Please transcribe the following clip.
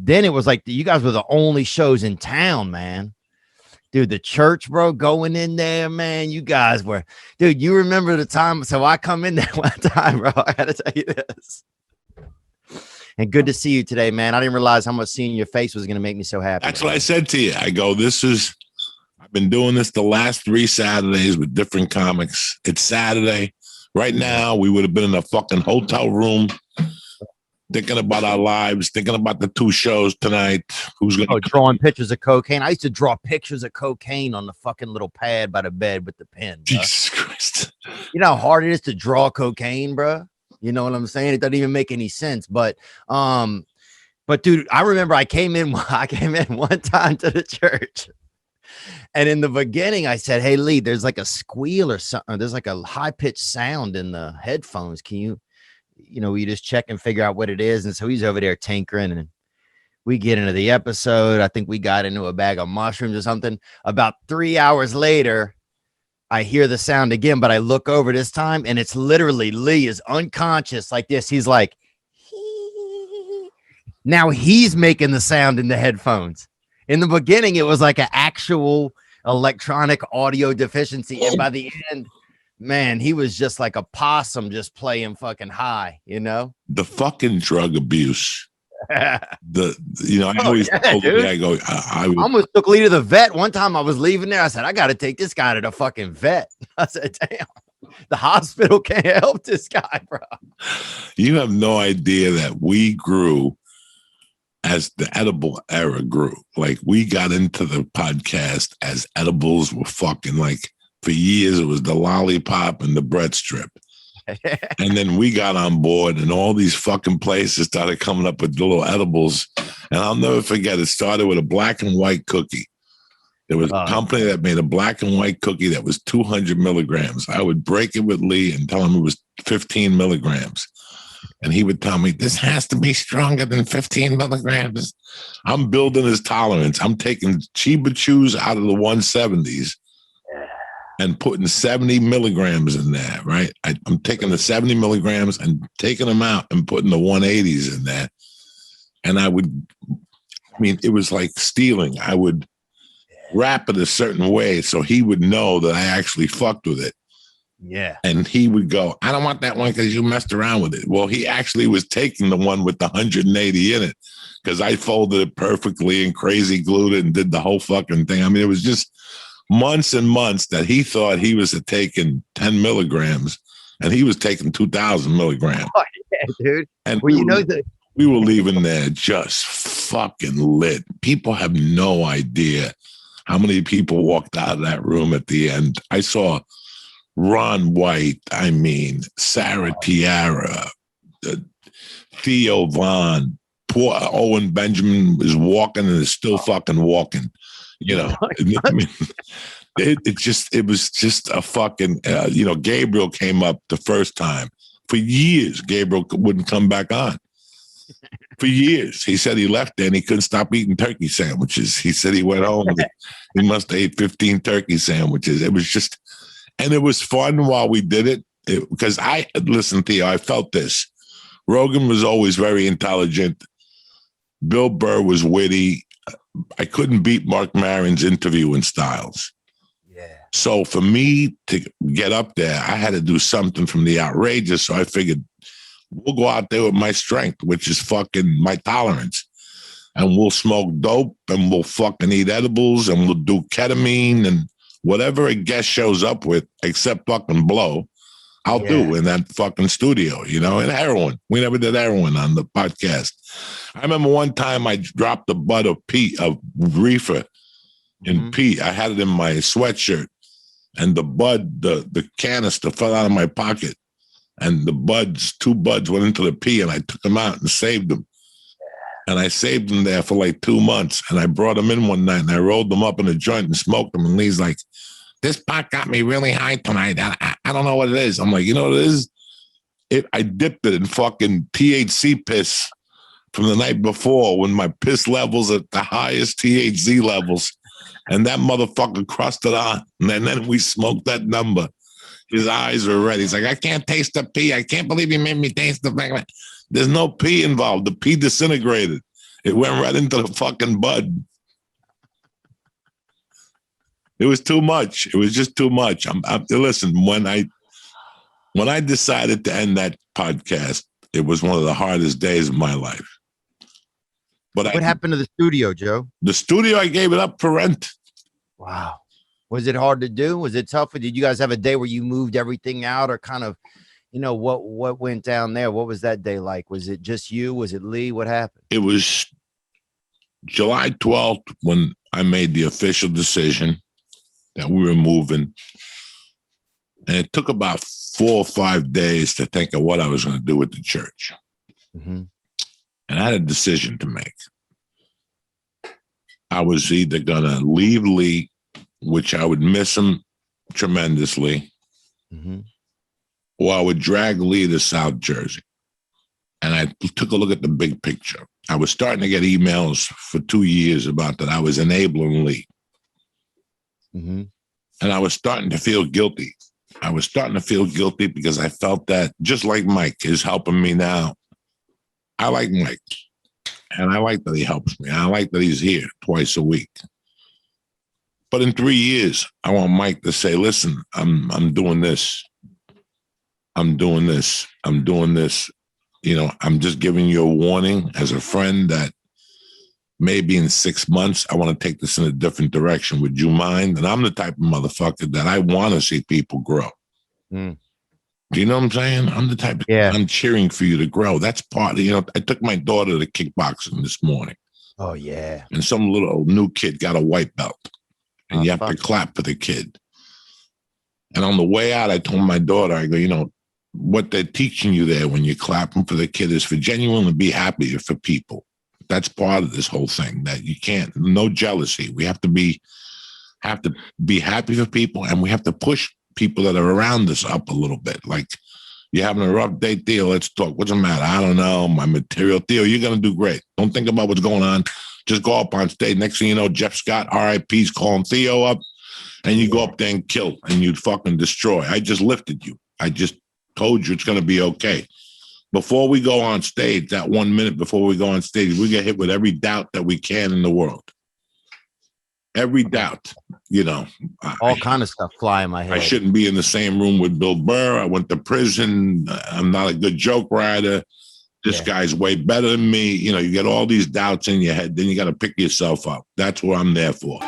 then it was like you guys were the only shows in town, man. Dude, the church, bro, going in there, man. You guys were, dude, you remember the time? So I come in there one time, bro. I gotta tell you this. And good to see you today, man. I didn't realize how much seeing your face was gonna make me so happy. That's what I said to you. I go, I've been doing this the last 3 Saturdays with different comics. It's Saturday. Right now, we would have been in a fucking hotel room thinking about our lives, thinking about the 2 shows tonight. Who's going to drawing pictures of cocaine? I used to draw pictures of cocaine on the fucking little pad by the bed with the pen. Bro. Jesus Christ. You know how hard it is to draw cocaine, bro? You know what I'm saying? It doesn't even make any sense. But dude, I remember I came in one time to the church. And in the beginning, I said, "Hey, Lee, there's like a squeal or something. There's like a high-pitched sound in the headphones. Can you just check and figure out what it is?" And so he's over there tinkering, and we get into the episode. I think we got into a bag of mushrooms or something. About 3 hours later, I hear the sound again, but I look over this time, and it's literally Lee is unconscious like this. He's like, now he's making the sound in the headphones. In the beginning, it was like an actual electronic audio deficiency. And by the end, man, he was just like a possum just playing fucking high, you know? The fucking drug abuse. I always I almost took Lee to the vet. One time I was leaving there. I said, I got to take this guy to the fucking vet. I said, damn, the hospital can't help this guy, bro. You have no idea that we grew as the edible era grew. Like, we got into the podcast as edibles were fucking, like, for years it was the lollipop and the bread strip. And then we got on board, and all these fucking places started coming up with little edibles. And I'll never forget, it started with a black and white cookie. There was a company that made a black and white cookie that was 200 milligrams. I would break it with Lee and tell him it was 15 milligrams. And he would tell me, this has to be stronger than 15 milligrams. I'm building his tolerance. I'm taking Chiba Chews out of the 170s and putting 70 milligrams in there, right? I'm taking the 70 milligrams and taking them out and putting the 180s in there. And it was like stealing. I would wrap it a certain way so he would know that I actually fucked with it. Yeah. And he would go, I don't want that one because you messed around with it. Well, he actually was taking the one with the 180 in it because I folded it perfectly and crazy glued it and did the whole fucking thing. I mean, it was just months and months that he thought he was taking 10 milligrams and he was taking 2,000 milligrams. Oh, yeah, dude. And well, we were leaving there just fucking lit. People have no idea how many people walked out of that room at the end. I saw Ron White, Sarah Tiara, Theo Von, poor Owen Benjamin is walking and is still fucking walking. You know, it was just a fucking, Gabriel came up the first time. For years, Gabriel wouldn't come back on. For years. He said he left there and he couldn't stop eating turkey sandwiches. He said he went home. He must have ate 15 turkey sandwiches. It was just... And it was fun while we did it because listen, Theo, I felt this. Rogan was always very intelligent. Bill Burr was witty. I couldn't beat Mark Maron's interviewing styles. Yeah. So for me to get up there, I had to do something from the outrageous. So I figured we'll go out there with my strength, which is fucking my tolerance. And we'll smoke dope and we'll fucking eat edibles and we'll do ketamine and whatever a guest shows up with, except fucking blow, I'll do in that fucking studio, and heroin. We never did heroin on the podcast. I remember one time I dropped a bud of reefer in pee. I had it in my sweatshirt, and the bud, the canister fell out of my pocket, and the 2 buds went into the pee, and I took them out and saved them. And I saved them there for like 2 months. And I brought them in one night and I rolled them up in a joint and smoked them. And Lee's like, this pot got me really high tonight. I don't know what it is. I'm like, you know what it is? I dipped it in fucking THC piss from the night before when my piss levels at the highest THC levels. And that motherfucker crusted on. And then we smoked that number. His eyes were red. He's like, I can't taste the pee. I can't believe you made me taste the thing. There's no pee involved. The pee disintegrated. It went right into the fucking bud. It was too much. It was just too much. Listen, when I decided to end that podcast, it was one of the hardest days of my life. But what happened to the studio, Joe? The studio, I gave it up for rent. Wow. Was it hard to do? Was it tough? Or did you guys have a day where you moved everything out, or kind of, you know, what went down there? What was that day like? Was it just you? Was it Lee? What happened? It was July 12th when I made the official decision that we were moving. And it took about 4 or 5 days to think of what I was going to do with the church. Mm-hmm. And I had a decision to make. I was either going to leave Lee, which I would miss him tremendously, mm-hmm. or I would drag Lee to South Jersey. And I took a look at the big picture. I was starting to get emails for 2 years about that I was enabling Lee. Mm-hmm. And I was starting to feel guilty. I was starting to feel guilty because I felt that, just like Mike is helping me now, I like Mike. And I like that he helps me. I like that he's here twice a week. But in 3 years, I want Mike to say, listen, I'm doing this. I'm doing this. I'm doing this. You know, I'm just giving you a warning as a friend that maybe in 6 months, I want to take this in a different direction. Would you mind? And I'm the type of motherfucker that I want to see people grow. Mm. Do you know what I'm saying? I'm the type of, I'm cheering for you to grow. That's part of, you know, I took my daughter to kickboxing this morning. Oh, yeah. And some little new kid got a white belt. And you have to clap for the kid. And on the way out, I told my daughter, I go, you know, what they're teaching you there when you're clapping for the kid is for genuinely be happy for people. That's part of this whole thing, that you can't, no jealousy. We have to be happy for people, and we have to push people that are around us up a little bit. Like, you're having a rough day, Theo, let's talk. What's the matter? I don't know. My material. Theo, you're going to do great. Don't think about what's going on. Just go up on stage. Next thing you know, Jeff Scott, RIP's calling Theo up, and you go up there and kill, and you fucking destroy. I just lifted you. I just told you it's going to be okay. Before we go on stage, that 1 minute before we go on stage, we get hit with every doubt that we can in the world. Every doubt, you know. All kind of stuff fly in my head. I shouldn't be in the same room with Bill Burr. I went to prison. I'm not a good joke writer. This guy's way better than me. You know, you get all these doubts in your head. Then you got to pick yourself up. That's what I'm there for.